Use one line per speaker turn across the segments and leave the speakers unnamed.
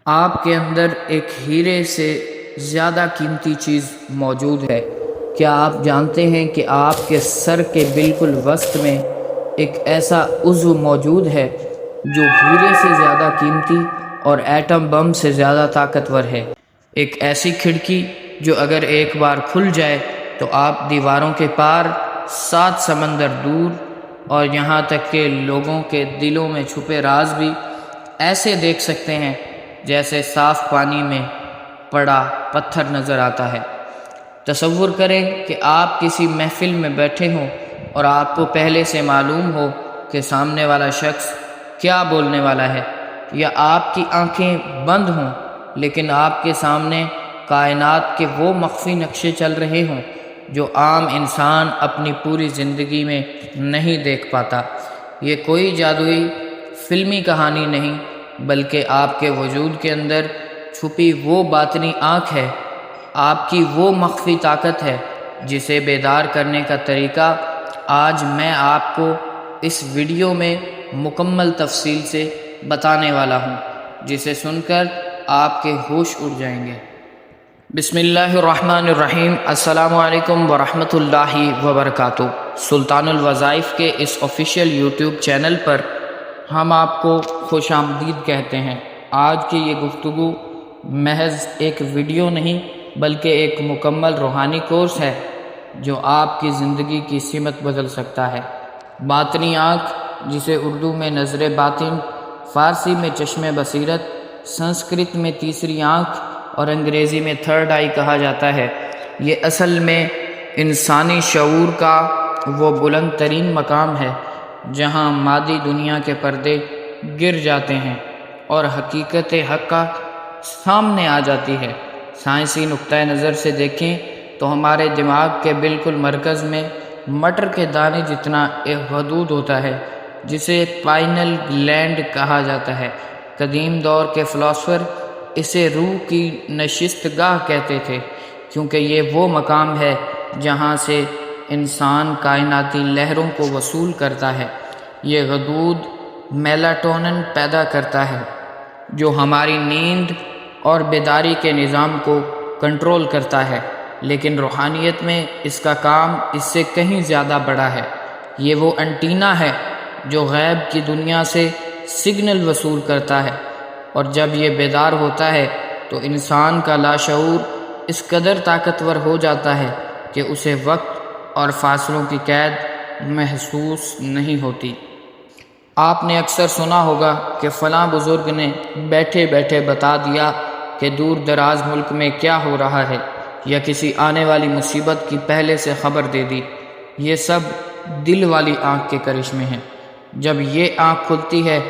آپ کے اندر ایک ہیرے سے زیادہ قیمتی چیز موجود ہے۔ کیا آپ جانتے ہیں کہ آپ کے سر کے بالکل وسط میں ایک ایسا عضو موجود ہے جو ہیرے سے زیادہ قیمتی اور ایٹم بم سے زیادہ طاقتور ہے؟ ایک ایسی کھڑکی جو اگر ایک بار کھل جائے تو آپ دیواروں کے پار، 7 سمندر دور اور یہاں تک کہ لوگوں کے دلوں میں چھپے راز بھی ایسے دیکھ سکتے ہیں جیسے صاف پانی میں پڑا پتھر نظر آتا ہے۔ تصور کریں کہ آپ کسی محفل میں بیٹھے ہوں اور آپ کو پہلے سے معلوم ہو کہ سامنے والا شخص کیا بولنے والا ہے، یا آپ کی آنکھیں بند ہوں لیکن آپ کے سامنے کائنات کے وہ مخفی نقشے چل رہے ہوں جو عام انسان اپنی پوری زندگی میں نہیں دیکھ پاتا۔ یہ کوئی جادوئی فلمی کہانی نہیں، بلکہ آپ کے وجود کے اندر چھپی وہ باطنی آنکھ ہے، آپ کی وہ مخفی طاقت ہے جسے بیدار کرنے کا طریقہ آج میں آپ کو اس ویڈیو میں مکمل تفصیل سے بتانے والا ہوں، جسے سن کر آپ کے ہوش اڑ جائیں گے۔ بسم اللہ الرحمن الرحیم۔ السلام علیکم ورحمۃ اللہ وبرکاتہ۔ سلطان الوظائف کے اس آفیشیل یوٹیوب چینل پر ہم آپ کو خوش آمدید کہتے ہیں۔ آج کی یہ گفتگو محض ایک ویڈیو نہیں بلکہ ایک مکمل روحانی کورس ہے جو آپ کی زندگی کی سمت بدل سکتا ہے۔ باطنی آنکھ، جسے اردو میں نظر باطن، فارسی میں چشم بصیرت، سنسکرت میں تیسری آنکھ اور انگریزی میں تھرڈ آئی کہا جاتا ہے، یہ اصل میں انسانی شعور کا وہ بلند ترین مقام ہے جہاں مادی دنیا کے پردے گر جاتے ہیں اور حقیقت حقہ سامنے آ جاتی ہے۔ سائنسی نقطۂ نظر سے دیکھیں تو ہمارے دماغ کے بالکل مرکز میں مٹر کے دانے جتنا ایک حدود ہوتا ہے جسے پائنل گلینڈ کہا جاتا ہے۔ قدیم دور کے فلاسفر اسے روح کی نشست گاہ کہتے تھے، کیونکہ یہ وہ مقام ہے جہاں سے انسان کائناتی لہروں کو وصول کرتا ہے۔ یہ حدود میلاٹونن پیدا کرتا ہے جو ہماری نیند اور بیداری کے نظام کو کنٹرول کرتا ہے، لیکن روحانیت میں اس کا کام اس سے کہیں زیادہ بڑا ہے۔ یہ وہ انٹینا ہے جو غیب کی دنیا سے سگنل وصول کرتا ہے، اور جب یہ بیدار ہوتا ہے تو انسان کا لاشعور اس قدر طاقتور ہو جاتا ہے کہ اسے وقت اور فاصلوں کی قید محسوس نہیں ہوتی۔ آپ نے اکثر سنا ہوگا کہ فلاں بزرگ نے بیٹھے بیٹھے بتا دیا کہ دور دراز ملک میں کیا ہو رہا ہے، یا کسی آنے والی مصیبت کی پہلے سے خبر دے دی۔ یہ سب دل والی آنکھ کے کرشمے ہیں۔ جب یہ آنکھ کھلتی ہے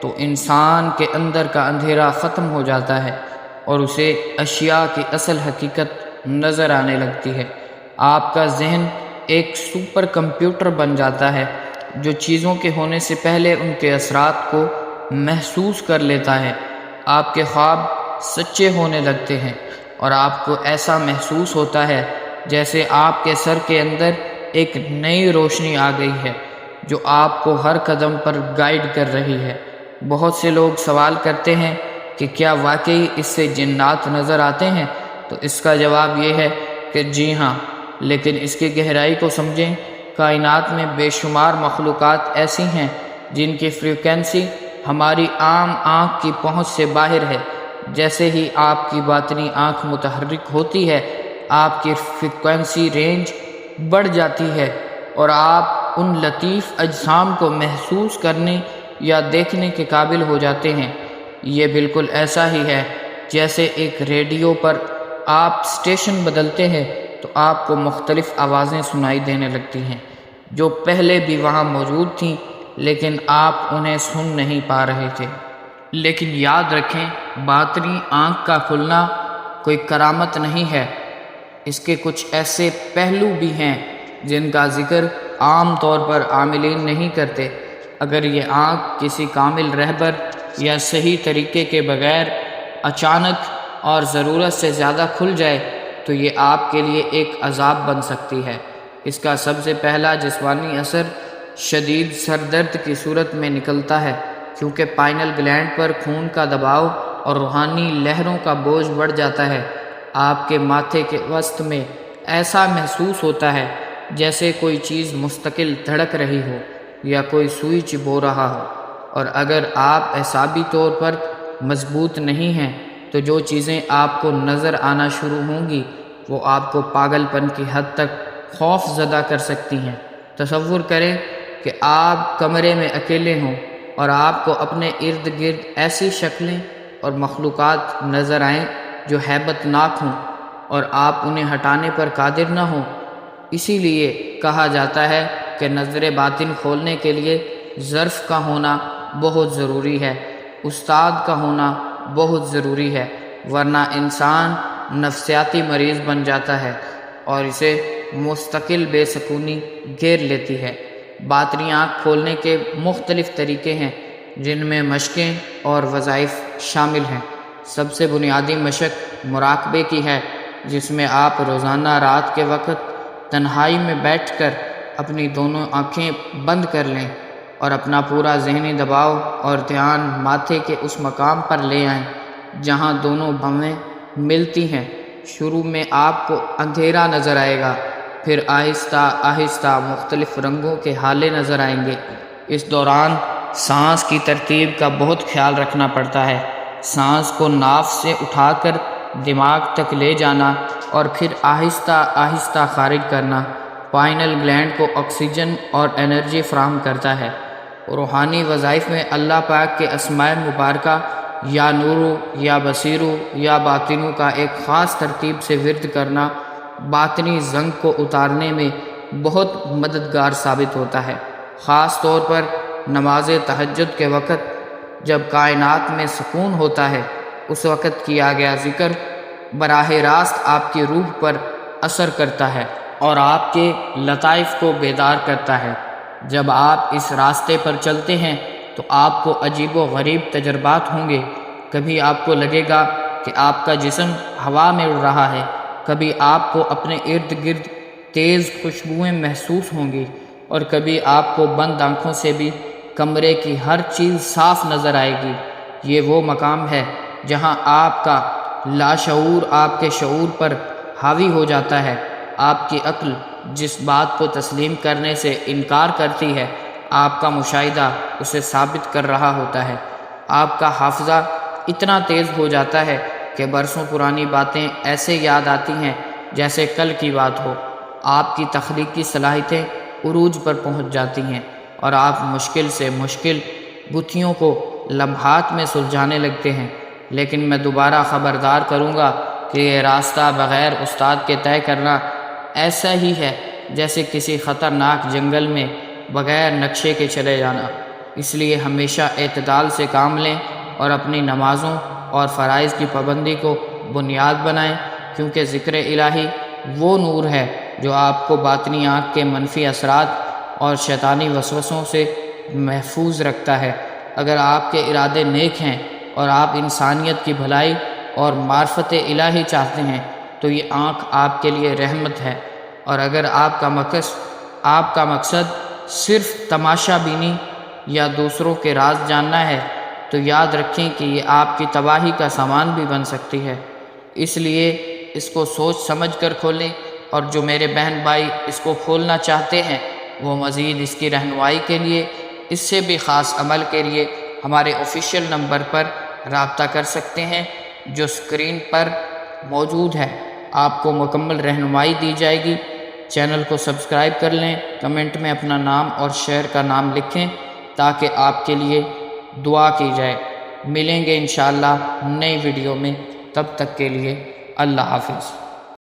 تو انسان کے اندر کا اندھیرا ختم ہو جاتا ہے اور اسے اشیاء کی اصل حقیقت نظر آنے لگتی ہے۔ آپ کا ذہن ایک سپر کمپیوٹر بن جاتا ہے جو چیزوں کے ہونے سے پہلے ان کے اثرات کو محسوس کر لیتا ہے۔ آپ کے خواب سچے ہونے لگتے ہیں اور آپ کو ایسا محسوس ہوتا ہے جیسے آپ کے سر کے اندر ایک نئی روشنی آ گئی ہے جو آپ کو ہر قدم پر گائیڈ کر رہی ہے۔ بہت سے لوگ سوال کرتے ہیں کہ کیا واقعی اس سے جنات نظر آتے ہیں؟ تو اس کا جواب یہ ہے کہ جی ہاں، لیکن اس کی گہرائی کو سمجھیں۔ کائنات میں بے شمار مخلوقات ایسی ہیں جن کی فریکوینسی ہماری عام آنکھ کی پہنچ سے باہر ہے۔ جیسے ہی آپ کی باطنی آنکھ متحرک ہوتی ہے، آپ کی فریکوینسی رینج بڑھ جاتی ہے اور آپ ان لطیف اجسام کو محسوس کرنے یا دیکھنے کے قابل ہو جاتے ہیں۔ یہ بالکل ایسا ہی ہے جیسے ایک ریڈیو پر آپ اسٹیشن بدلتے ہیں تو آپ کو مختلف آوازیں سنائی دینے لگتی ہیں جو پہلے بھی وہاں موجود تھیں، لیکن آپ انہیں سن نہیں پا رہے تھے۔ لیکن یاد رکھیں، باطنی آنکھ کا کھلنا کوئی کرامت نہیں ہے، اس کے کچھ ایسے پہلو بھی ہیں جن کا ذکر عام طور پر عاملین نہیں کرتے۔ اگر یہ آنکھ کسی کامل رہبر یا صحیح طریقے کے بغیر اچانک اور ضرورت سے زیادہ کھل جائے تو یہ آپ کے لیے ایک عذاب بن سکتی ہے۔ اس کا سب سے پہلا جسمانی اثر شدید سر درد کی صورت میں نکلتا ہے، کیونکہ پائنل گلینڈ پر خون کا دباؤ اور روحانی لہروں کا بوجھ بڑھ جاتا ہے۔ آپ کے ماتھے کے وسط میں ایسا محسوس ہوتا ہے جیسے کوئی چیز مستقل دھڑک رہی ہو یا کوئی سوئی چبھو رہا ہو۔ اور اگر آپ اعصابی طور پر مضبوط نہیں ہیں تو جو چیزیں آپ کو نظر آنا شروع ہوں گی وہ آپ کو پاگل پن کی حد تک خوف زدہ کر سکتی ہیں۔ تصور کریں کہ آپ کمرے میں اکیلے ہوں اور آپ کو اپنے ارد گرد ایسی شکلیں اور مخلوقات نظر آئیں جو ہیبت ناک ہوں اور آپ انہیں ہٹانے پر قادر نہ ہوں۔ اسی لیے کہا جاتا ہے کہ نظر باطن کھولنے کے لیے ظرف کا ہونا بہت ضروری ہے، استاد کا ہونا بہت ضروری ہے، ورنہ انسان نفسیاتی مریض بن جاتا ہے اور اسے مستقل بے سکونی گھیر لیتی ہے۔ باطنی آنکھ کھولنے کے مختلف طریقے ہیں جن میں مشقیں اور وظائف شامل ہیں۔ سب سے بنیادی مشق مراقبے کی ہے، جس میں آپ روزانہ رات کے وقت تنہائی میں بیٹھ کر اپنی دونوں آنکھیں بند کر لیں اور اپنا پورا ذہنی دباؤ اور دھیان ماتھے کے اس مقام پر لے آئیں جہاں دونوں بھویں ملتی ہیں۔ شروع میں آپ کو اندھیرا نظر آئے گا، پھر آہستہ آہستہ مختلف رنگوں کے ہالے نظر آئیں گے۔ اس دوران سانس کی ترتیب کا بہت خیال رکھنا پڑتا ہے۔ سانس کو ناف سے اٹھا کر دماغ تک لے جانا اور پھر آہستہ آہستہ خارج کرنا پائنل گلینڈ کو آکسیجن اور انرجی فراہم کرتا ہے۔ روحانی وظائف میں اللہ پاک کے اسماء مبارکہ یا نورو یا بصیرو یا باطنو کا ایک خاص ترتیب سے ورد کرنا باطنی زنگ کو اتارنے میں بہت مددگار ثابت ہوتا ہے۔ خاص طور پر نماز تہجد کے وقت جب کائنات میں سکون ہوتا ہے، اس وقت کیا گیا ذکر براہ راست آپ کی روح پر اثر کرتا ہے اور آپ کے لطائف کو بیدار کرتا ہے۔ جب آپ اس راستے پر چلتے ہیں تو آپ کو عجیب و غریب تجربات ہوں گے۔ کبھی آپ کو لگے گا کہ آپ کا جسم ہوا میں اڑ رہا ہے، کبھی آپ کو اپنے ارد گرد تیز خوشبوئیں محسوس ہوں گی اور کبھی آپ کو بند آنکھوں سے بھی کمرے کی ہر چیز صاف نظر آئے گی۔ یہ وہ مقام ہے جہاں آپ کا لاشعور آپ کے شعور پر حاوی ہو جاتا ہے۔ آپ کی عقل جس بات کو تسلیم کرنے سے انکار کرتی ہے، آپ کا مشاہدہ اسے ثابت کر رہا ہوتا ہے۔ آپ کا حافظہ اتنا تیز ہو جاتا ہے کہ برسوں پرانی باتیں ایسے یاد آتی ہیں جیسے کل کی بات ہو۔ آپ کی تخلیقی صلاحیتیں عروج پر پہنچ جاتی ہیں اور آپ مشکل سے مشکل گتھیوں کو لمحات میں سلجھانے لگتے ہیں۔ لیکن میں دوبارہ خبردار کروں گا کہ یہ راستہ بغیر استاد کے طے کرنا ایسا ہی ہے جیسے کسی خطرناک جنگل میں بغیر نقشے کے چلے جانا۔ اس لیے ہمیشہ اعتدال سے کام لیں اور اپنی نمازوں اور فرائض کی پابندی کو بنیاد بنائیں، کیونکہ ذکر الہی وہ نور ہے جو آپ کو باطنی آنکھ کے منفی اثرات اور شیطانی وسوسوں سے محفوظ رکھتا ہے۔ اگر آپ کے ارادے نیک ہیں اور آپ انسانیت کی بھلائی اور معرفت الہی چاہتے ہیں تو یہ آنکھ آپ کے لیے رحمت ہے، اور اگر آپ کا مقصد صرف تماشا بینی یا دوسروں کے راز جاننا ہے تو یاد رکھیں کہ یہ آپ کی تباہی کا سامان بھی بن سکتی ہے۔ اس لیے اس کو سوچ سمجھ کر کھولیں، اور جو میرے بہن بھائی اس کو کھولنا چاہتے ہیں وہ مزید اس کی رہنمائی کے لیے، اس سے بھی خاص عمل کے لیے ہمارے آفیشیل نمبر پر رابطہ کر سکتے ہیں جو اسکرین پر موجود ہے۔ آپ کو مکمل رہنمائی دی جائے گی۔ چینل کو سبسکرائب کر لیں، کمنٹ میں اپنا نام اور شہر کا نام لکھیں تاکہ آپ کے لیے دعا کی جائے۔ ملیں گے انشاءاللہ نئی ویڈیو میں، تب تک کے لیے اللہ حافظ۔